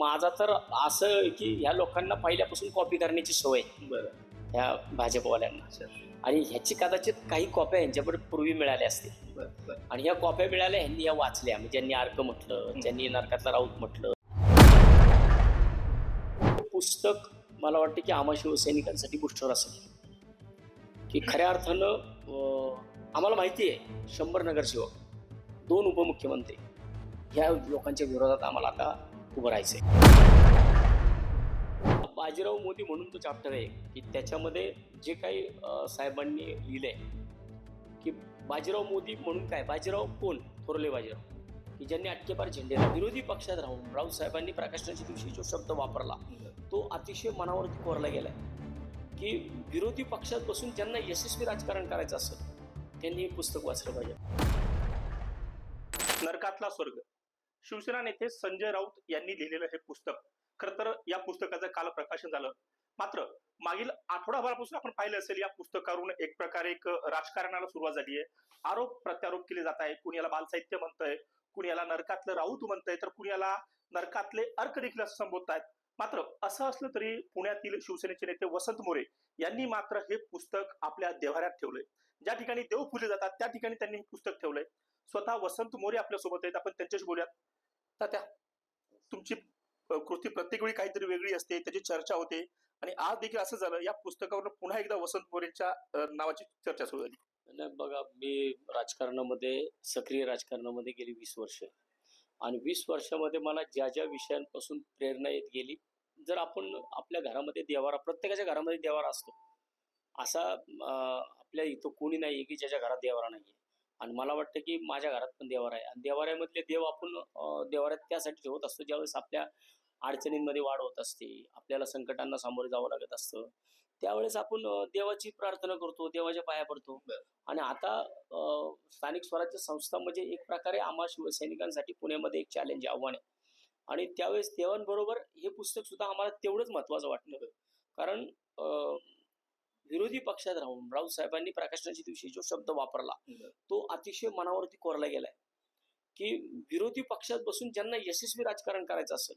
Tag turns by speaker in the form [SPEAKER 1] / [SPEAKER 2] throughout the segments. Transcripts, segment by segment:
[SPEAKER 1] माझा तर असं आहे की ह्या लोकांना पहिल्यापासून कॉपी करण्याची सवय
[SPEAKER 2] बरं.
[SPEAKER 1] ह्या भाजपवाल्यांना. आणि ह्याची कदाचित काही कॉप्या यांच्याकडे पूर्वी मिळाल्या असतील
[SPEAKER 2] बरं.
[SPEAKER 1] आणि ह्या कॉप्या मिळाल्या ह्यांनी या वाचल्या. म्हणजे ज्यांनी अर्क म्हटलं, ज्यांनी नरकातला राऊत म्हटलं. पुस्तक मला वाटतं की आम्हा शिवसैनिकांसाठी बुस्टर असेल की खऱ्या अर्थानं आम्हाला माहिती आहे 100 नगरसेवक, 2 उपमुख्यमंत्री ह्या लोकांच्या विरोधात आम्हाला आता उभं राहायचंय. बाजीराव मोदी म्हणून तो चॅप्टर आहे की त्याच्यामध्ये जे काही साहेबांनी लिहिलंय की बाजीराव मोदी म्हणून काय, बाजीराव कोण, थोरले बाजीराव की ज्यांनी अटकेपार झेंडे विरोधी पक्षात राहून राऊत साहेबांनी प्रकाशनाच्या दिवशी जो शब्द वापरला तो अतिशय मनावरती कोरला गेलाय की विरोधी पक्षात बसून ज्यांना यशस्वी राजकारण करायचं असेल त्यांनी हे पुस्तक वाचलं पाहिजे.
[SPEAKER 2] नरकातला स्वर्ग, शिवसेना नेते संजय राऊत यांनी लिहिलेलं हे पुस्तक. खरं तर या पुस्तकाचं काल प्रकाशन झालं. मात्र मागील आठवडाभरापासून आपण पाहिलं असेल या पुस्तकावरून एक प्रकारे एक राजकारणाला सुरुवात झाली आहे. आरोप प्रत्यारोप केले जात आहे. कुणी याला बालसाहित्य म्हणतंय, कुणी याला नरकातलं राऊत म्हणतंय, तर कुणी याला नरकातले अर्क देखील असं संबोधतायत. मात्र असं असलं तरी पुण्यातील शिवसेनेचे नेते वसंत मोरे यांनी मात्र हे पुस्तक आपल्या देव्हाऱ्यात ठेवलंय. ज्या ठिकाणी देव पूजले जातात त्या ठिकाणी त्यांनी हे पुस्तक ठेवलंय. स्वतः वसंत मोरे आपल्या सोबत आहेत. आपण त्यांच्याशी बोलूयात. तात्या, तुमची कृती प्रत्येक वेळी काहीतरी वेगळी असते, त्याची चर्चा होते आणि आज देखील असं झालं, या पुस्तकावर पुन्हा एकदा वसंत मोरेंच्या नावाची चर्चा सुरू झाली.
[SPEAKER 1] नाही बघा, मी राजकारणामध्ये सक्रिय राजकारणामध्ये गेली 20 वर्ष आणि 20 वर्षामध्ये मला ज्या ज्या विषयांपासून प्रेरणा येत गेली. जर आपण आपल्या घरामध्ये देवारा, प्रत्येकाच्या घरामध्ये देवारा असतो, असा आपल्या इथं कोणी नाही की ज्याच्या घरात देवारा नाहीये. आणि मला वाटतं की माझ्या घरात पण देवारा आहे आणि देवाऱ्यामधले देव आपण देवाऱ्यात त्यासाठी ठेवत असतो ज्यावेळेस आपल्या अडचणींमध्ये वाढ होत असते, आपल्याला संकटांना सामोरे जावं लागत असतं, त्यावेळेस आपण देवाची प्रार्थना करतो, देवाच्या पाया पडतो. आणि आता स्थानिक स्वराज्य संस्था म्हणजे एक प्रकारे आम्हा शिवसैनिकांसाठी पुण्यामध्ये एक चॅलेंज, आव्हान आहे. आणि त्यावेळेस देवांबरोबर हे पुस्तक सुद्धा आम्हाला तेवढंच महत्वाचं वाटलं. कारण विरोधी पक्षात राहून राऊत साहेबांनी प्रकाशनाच्या दिवशी जो शब्द वापरला तो अतिशय मनावरती कोरला गेलाय की विरोधी पक्षात बसून ज्यांना यशस्वी राजकारण करायचं असेल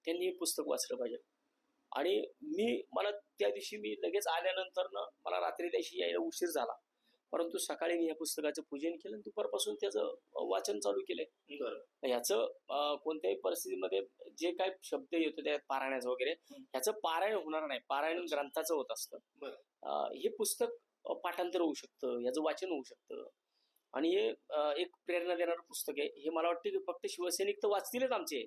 [SPEAKER 1] त्यांनी हे पुस्तक वाचलं पाहिजे. आणि मला त्या दिवशी मी लगेच आल्यानंतर मला रात्री त्याशी यायला उशीर झाला, परंतु सकाळी मी या पुस्तकाचं पूजन केलं आणि दुपारपासून त्याचं वाचन चालू केलंय. ह्याचं कोणत्याही परिस्थितीमध्ये जे काही शब्द येतो त्या पारायणाचं वगैरे ह्याचं पारायण होणार नाही, पारायण ग्रंथाचं होत असतं. हे पुस्तक पाठांतर होऊ शकतं, याचं वाचन होऊ शकतं आणि हे एक प्रेरणा देणारं पुस्तक आहे. हे मला वाटतं की फक्त शिवसैनिक तर वाचतीलच आमचे,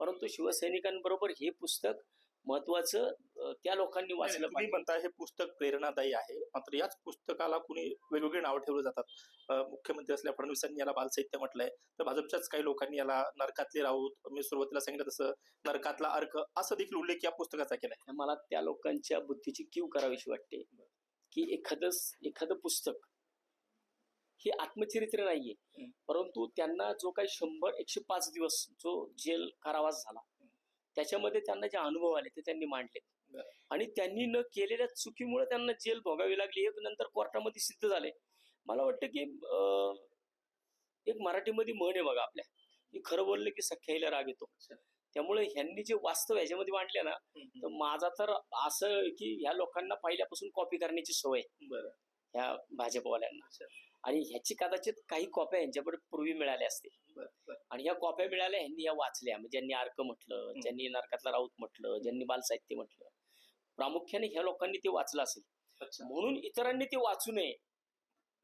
[SPEAKER 1] परंतु शिवसैनिकांबरोबर हे पुस्तक महत्वाचं त्या लोकांनी वाचलं
[SPEAKER 2] पाहिजे. म्हणता हे पुस्तक प्रेरणादायी आहे, मात्र याच पुस्तकाला कुणी वेगवेगळे नाव ठेवले जातात. मुख्यमंत्री असल्या फडणवीसांनी याला बालसाहित्य म्हटलंय, तर भाजपच्याच काही लोकांनी याला नरकातले राऊत, मी सुरुवातीला सांगितलं तसं नरकातला अर्क असं देखील उल्लेख या पुस्तकाचा केलाय.
[SPEAKER 1] मला त्या लोकांच्या बुद्धीची कीव करावीशी वाटते की एखादं पुस्तक हे आत्मचरित्र नाहीये, परंतु त्यांना जो काही 100-105 दिवस जो जेल कारावास झाला त्याच्यामध्ये त्यांना जे अनुभव आले ते त्यांनी मांडले आणि त्यांनी न केलेल्या चुकीमुळे त्यांना जेल भोगावी लागली, हे नंतर कोर्टामध्ये सिद्ध झाले. मला वाटतं की एक मराठीमध्ये म्हण आहे बघा आपल्या की खरं बोललं की सख्याईला राग येतो. त्यामुळे ह्यांनी जे वास्तव ह्याच्यामध्ये मांडले ना, तर माझा तर असं की ह्या लोकांना पहिल्यापासून कॉपी करण्याची सवय ह्या भाजपवाल्यांना. आणि ह्याची कदाचित काही कॉप्या यांच्याकडे पूर्वी मिळाल्या असतील आणि ह्या कॉप्या मिळाल्या ह्यांनी या वाचल्या. म्हणजे ज्यांनी अर्क म्हटलं, ज्यांनी नरकातला राऊत म्हटलं, ज्यांनी बालसाहित्य म्हटलं, प्रामुख्याने ह्या लोकांनी ते वाचलं असेल. म्हणून इतरांनी ते वाचू नये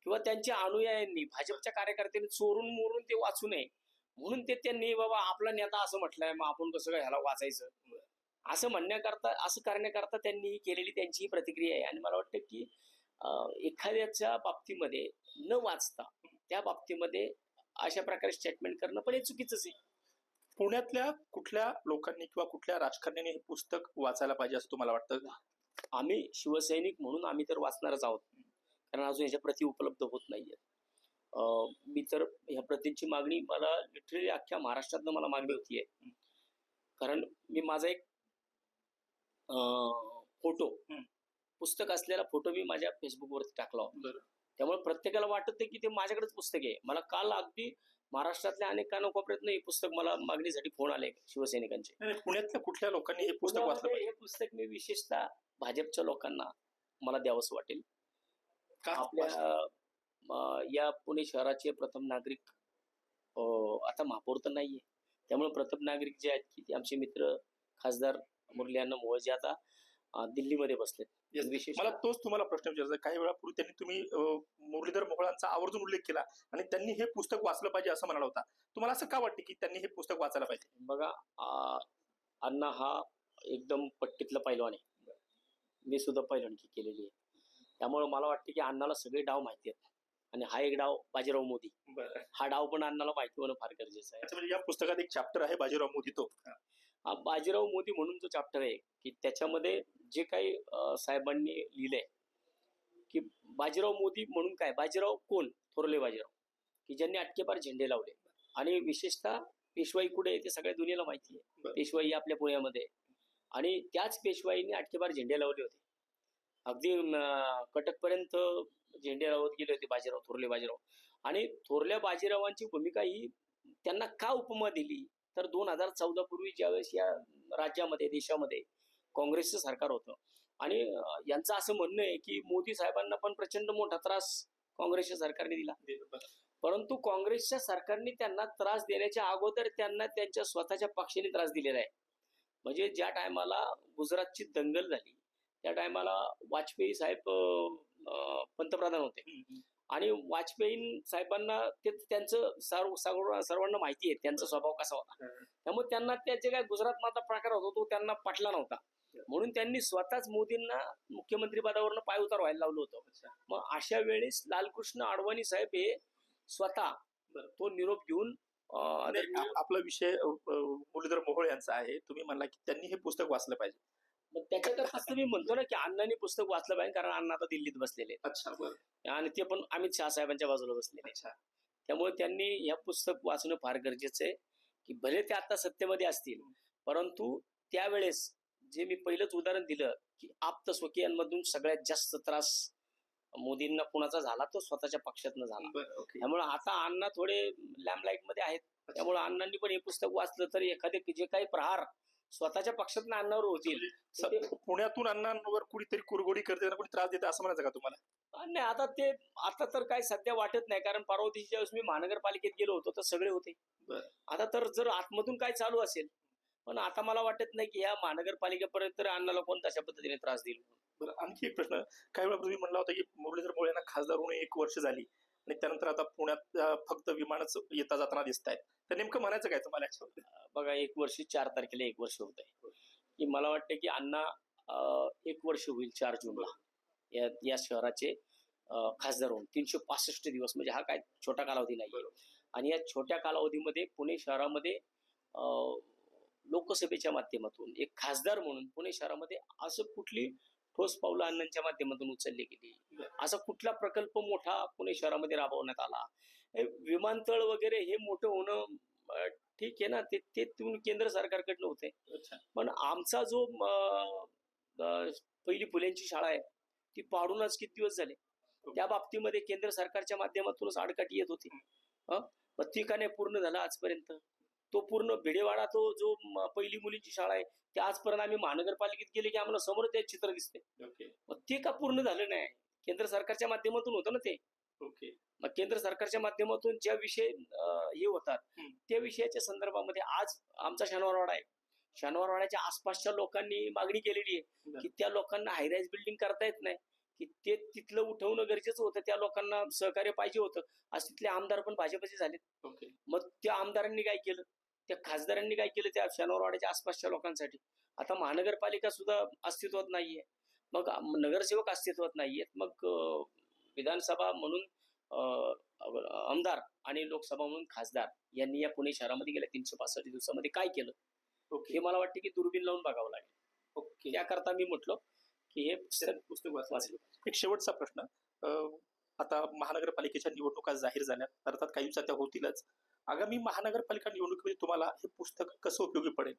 [SPEAKER 1] किंवा त्यांच्या अनुयायांनी, भाजपच्या कार्यकर्त्यांनी चोरून मोरून ते वाचू नये म्हणून ते त्यांनी बाबा आपला नेता असं म्हटलंय मग आपण कसं काय ह्याला वाचायचं असं म्हणण्याकरता, असं करण्याकरता त्यांनी केलेली त्यांची ही प्रतिक्रिया आहे. आणि मला वाटतं की एखाद्याच्या बाबतीमध्ये न वाचता त्या बाबतीमध्ये अशा प्रकारे स्टेटमेंट करणं पण हे चुकीचंच आहे.
[SPEAKER 2] पुण्यातल्या कुठल्या लोकांनी किंवा कुठल्या राजकारण्याने हे पुस्तक वाचायला पाहिजे असं तुम्हाला वाटतं?
[SPEAKER 1] आम्ही शिवसैनिक म्हणून आम्ही तर वाचणारच आहोत, कारण अजून ह्याच्या प्रती उपलब्ध होत नाहीये. मी तर ह्या प्रतींची मागणी मला लिटरली अख्ख्या महाराष्ट्रातनं मला मागणी होतीये. कारण मी माझा एक फोटो, पुस्तक असलेला फोटो मी माझ्या फेसबुकवरती टाकला होता. त्यामुळे प्रत्येकाला वाटत की ते माझ्याकडेच पुस्तक आहे. मला काल अगदी महाराष्ट्रातल्या अनेक कानाकोपऱ्यातनं हे पुस्तक मला मागणीसाठी फोन आले शिवसैनिकांचे.
[SPEAKER 2] नाही, पुण्यातल्या कुठल्या लोकांनी हे पुस्तक वाचलं
[SPEAKER 1] पुण्यामध्ये
[SPEAKER 2] पाहिजे?
[SPEAKER 1] हे पुस्तक मी विशेषतः भाजपच्या लोकांना मला द्यावंसं वाटेल.
[SPEAKER 2] का
[SPEAKER 1] आपल्या या पुणे शहराचे प्रथम नागरिक आता महापौर तर नाहीये, त्यामुळे प्रथम नागरिक जे आहेत की ते आमचे मित्र खासदार मुरली अण्णा मोहोळ जे आता दिल्लीमध्ये बसलेत.
[SPEAKER 2] Yes.
[SPEAKER 1] विशेष
[SPEAKER 2] मला तोच तुम्हाला प्रश्न विचारायचा आहे. काही वेळापूर्वी त्यांनी तुम्ही मुरलीधर मोहोळांचा आवर्जून उल्लेख केला आणि त्यांनी हे पुस्तक वाचलं पाहिजे असं म्हणाला होता. तुम्हाला असं का वाटतं की त्यांनी हे पुस्तक वाचायला पाहिजे?
[SPEAKER 1] बघा, अण्णा हा एकदम पट्टीतला पैलवान आहे. मी सुद्धा पैलवानकी केलेली आहे, त्यामुळे मला वाटतं की अण्णाला सगळे डाव माहिती आहेत. आणि हा एक डाव बाजीराव मोदी,
[SPEAKER 2] बरं.
[SPEAKER 1] हा डाव पण अण्णाला माहिती होणं फार गरजेचं आहे.
[SPEAKER 2] अच्छा, म्हणजे या पुस्तकात एक चॅप्टर आहे बाजीराव मोदी तो.
[SPEAKER 1] हा बाजीराव मोदी म्हणून जो चॅप्टर आहे की त्याच्यामध्ये जे काही साहेबांनी लिहिलंय की बाजीराव मोदी म्हणून काय, बाजीराव कोण, थोरले बाजीराव की ज्यांनी अटकेपार झेंडे लावले. आणि विशेषतः पेशवाई कुठे आहे ते सगळ्या दुनियेला माहिती आहे.
[SPEAKER 2] बरं.
[SPEAKER 1] पेशवाई आपल्या पुण्यामध्ये आहे. आणि त्याच पेशवाईने अटकेपार झेंडे लावले होते, अगदी कटकपर्यंत झेंडे लावत गेले होते बाजीराव, थोरले बाजीराव. आणि थोरल्या बाजीरावांची भूमिका ही त्यांना का उपमा दिली तर 2014 पूर्वी ज्यावेळेस या राज्यामध्ये देशामध्ये काँग्रेसचं सरकार होतं आणि यांचं असं म्हणणं आहे की मोदी साहेबांना पण प्रचंड मोठा त्रास काँग्रेसच्या सरकारने दिला. परंतु काँग्रेसच्या सरकारने त्यांना त्रास देण्याच्या अगोदर त्यांना त्यांच्या स्वतःच्या पक्षाने त्रास दिलेला आहे. म्हणजे ज्या टायमाला गुजरातची दंगल झाली त्या टायमाला वाजपेयी साहेब पंतप्रधान होते आणि वाजपेयी साहेबांना ते त्यांचं सर्वांना माहिती आहे त्यांचा स्वभाव कसा होता. त्यामुळे त्यांना त्याचे काय गुजरात माता प्रकार होता तो त्यांना पटला नव्हता, म्हणून त्यांनी स्वतःच मोदींना मुख्यमंत्री पदावरनं पाय उतार व्हायला लावलं होतं. मग अशा वेळेस लालकृष्ण अडवाणी साहेब हे स्वतः तो निरोप घेऊन
[SPEAKER 2] आपला विषय मुरलीधर मोहोळ यांचा आहे. तुम्ही म्हणला की त्यांनी हे पुस्तक वाचलं पाहिजे.
[SPEAKER 1] मग त्याच्याकरताच तर मी म्हणतो ना की अण्णांनी पुस्तक वाचलं पाहिजे, कारण अण्णा आता दिल्लीत बसलेले आहेत.
[SPEAKER 2] अच्छा, बरं.
[SPEAKER 1] आणि ते पण अमित शहा साहेबांच्या बाजूला बसलेले.
[SPEAKER 2] अच्छा.
[SPEAKER 1] त्यामुळे त्यांनी हे पुस्तक वाचणं फार गरजेचं आहे की भले ते आता सत्तेमध्ये असतील परंतु त्यावेळेस जे मी पहिलंच उदाहरण दिलं की आप्त स्वकीयांमधून सगळ्यात जास्त त्रास मोदींना कुणाचा झाला तो स्वतःच्या पक्षातनं झाला.
[SPEAKER 2] बरं, ओके.
[SPEAKER 1] त्यामुळे आता अण्णा थोडे लॅम्पलाईट मध्ये आहेत, त्यामुळे अण्णांनी पण हे पुस्तक वाचलं तर एखादे जे काही प्रहार स्वतःच्या पक्षातनं अण्णावर होतील.
[SPEAKER 2] पुण्यातून अण्णांवर कुणीतरी कुरघोडी करते, कोणी त्रास देते असं म्हणायचं का तुम्हाला?
[SPEAKER 1] नाही, आता तर काय सध्या वाटत नाही, कारण परवा दिवशी ज्यावेळेस मी महानगरपालिकेत गेलो होतो तर सगळे होते.
[SPEAKER 2] बरं.
[SPEAKER 1] आता तर जर आतमधून काय चालू असेल, पण आता मला वाटत नाही की या महानगरपालिकेपर्यंत अण्णाला कोण तशा पद्धतीने त्रास देईल.
[SPEAKER 2] बरं, आणखी एक प्रश्न. काही वेळा तुम्ही म्हणला होता की मुरलीधर मोहोळ यांना खासदार होऊन 1 वर्ष झाली आणि त्यानंतर आता पुण्यात फक्त विमानच येता जाताना दिसत आहेत, तर नेमकं म्हणायचं काय तुम्हाला?
[SPEAKER 1] बघा, 1 वर्ष 4 तारखेला 1 वर्ष होत आहे की मला वाटतं की अण्णा 1 वर्ष होईल 4 जूनला या शहराचे खासदार होऊन. 365 दिवस म्हणजे हा काय छोटा कालावधी नाही. आणि या छोट्या कालावधीमध्ये पुणे शहरामध्ये लोकसभेच्या माध्यमातून एक खासदार म्हणून पुणे शहरामध्ये असं कुठली ठोस पावलं अण्णांच्या माध्यमातून उचलली गेली, असा कुठला प्रकल्प मोठा पुणे शहरामध्ये राबवण्यात आला. विमानतळ वगैरे हे मोठं होणं ठीक आहे ना, ते केंद्र सरकारकडनं होते. पण आमचा जो पहिली फुलेंची शाळा आहे ती पाडूनच किती दिवस झाले, त्या बाबतीमध्ये केंद्र सरकारच्या माध्यमातूनच आडकाठी येत होती. मग ती का नाही पूर्ण झाला आजपर्यंत? तो पूर्ण भिडेवाडा तो जो पहिली मुलींची शाळा आहे त्या आजपर्यंत आम्ही महानगरपालिकेत गेले की आम्हाला समोर ते चित्र दिसते. मग ते का पूर्ण झालं नाही? केंद्र सरकारच्या माध्यमातून होतं ना ते. मग केंद्र सरकारच्या माध्यमातून ज्या विषय हे होतात त्या विषयाच्या संदर्भामध्ये आज आमचा शनिवारवाडा आहे, शनिवारवाड्याच्या आसपासच्या लोकांनी मागणी केलेली आहे की त्या लोकांना हायराईज बिल्डिंग करता येत नाही, की ते तिथलं उठवणं गरजेचं होतं, त्या लोकांना सहकार्य पाहिजे होतं. आज तिथले आमदार पण भाजपचे झालेत. मग त्या आमदारांनी काय केलं, त्या खासदारांनी काय केलं त्या शनिवारवाड्याच्या आसपासच्या लोकांसाठी? आता महानगरपालिका सुद्धा अस्तित्वात नाहीये, मग नगरसेवक अस्तित्वात नाहीयेत, मग विधानसभा म्हणून आमदार आणि लोकसभा म्हणून खासदार यांनी या पुणे शहरामध्ये गेल्या 365 दिवसामध्ये काय केलं हे मला वाटतं की दुर्बीण लावून बघावं लागेल. त्याकरता मी म्हटलं की हे पुस्तक वाचलं.
[SPEAKER 2] एक शेवटचा प्रश्न. आता महानगरपालिकेच्या निवडणुका जाहीर झाल्या, अर्थात काही दिवसात त्या होतीलच. आगामी महानगरपालिका निवडणुकीमध्ये तुम्हाला हे पुस्तक कसं उपयोगी पडेल,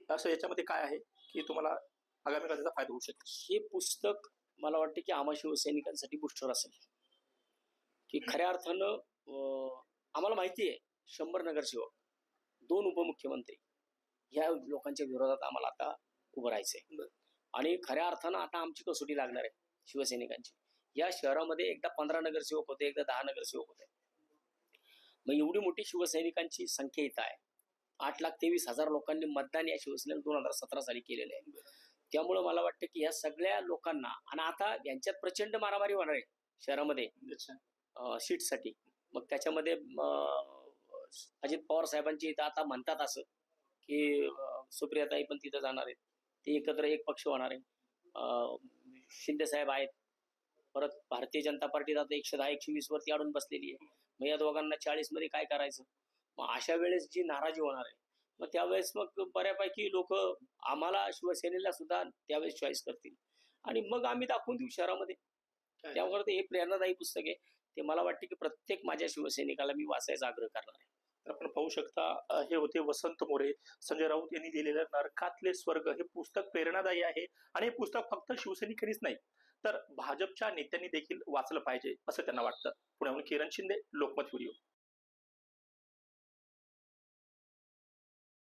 [SPEAKER 2] असं याच्यामध्ये काय आहे की तुम्हाला आगामी काळात त्याचा फायदा होऊ शकेल?
[SPEAKER 1] हे पुस्तक मला वाटतं की आम्हा शिवसैनिकांसाठी बुस्टर असेल की खऱ्या अर्थानं आम्हाला माहिती आहे 100 नगरसेवक, 2 उपमुख्यमंत्री ह्या लोकांच्या विरोधात आम्हाला आता उभं राहायचंय. आणि खऱ्या अर्थानं आता आमची कसोटी लागणार आहे शिवसैनिकांची. या शहरामध्ये एकदा 15 नगरसेवक होते, एकदा 10 नगरसेवक होते. मग एवढी मोठी शिवसैनिकांची संख्या इथं आहे. 8,23,000 लोकांनी मतदान या शिवसेनेला 2017 साली केलेलं आहे. त्यामुळं मला वाटतं की ह्या सगळ्या लोकांना, आणि आता यांच्यात प्रचंड मारामारी होणार आहे शहरामध्ये सीटसाठी. मग त्याच्यामध्ये अजित पवार साहेबांची इथं आता म्हणतात असं की सुप्रियाताई पण तिथं जाणार आहेत, ते एकत्र एक पक्ष होणार आहे. शिंदे साहेब आहेत, परत भारतीय जनता पार्टी आता 110-120 वरती अडून बसलेली आहे. मग या दोघांना 40 मध्ये काय करायचं? मग अशा वेळेस जी नाराजी होणार आहे, मग त्यावेळेस मग बऱ्यापैकी लोक आम्हाला शिवसेनेला सुद्धा त्यावेळेस चॉईस करतील आणि मग आम्ही दाखवून देऊ शहरामध्ये. त्यावर हे प्रेरणादायी पुस्तक आहे. ते मला वाटते की प्रत्येक माझ्या शिवसैनिकाला मी वाचायचा आग्रह करणार आहे.
[SPEAKER 2] तर आपण पाहू शकता हे होते वसंत मोरे. संजय राऊत यांनी लिहिलेलं नरकातले स्वर्ग हे पुस्तक प्रेरणादायी आहे आणि हे पुस्तक फक्त शिवसैनिकांनीच नाही तर भाजपच्या नेत्यांनी देखील वाचलं पाहिजे असं त्यांना वाटतं. पुण्याहून किरण शिंदे, लोकमत व्हिडिओ.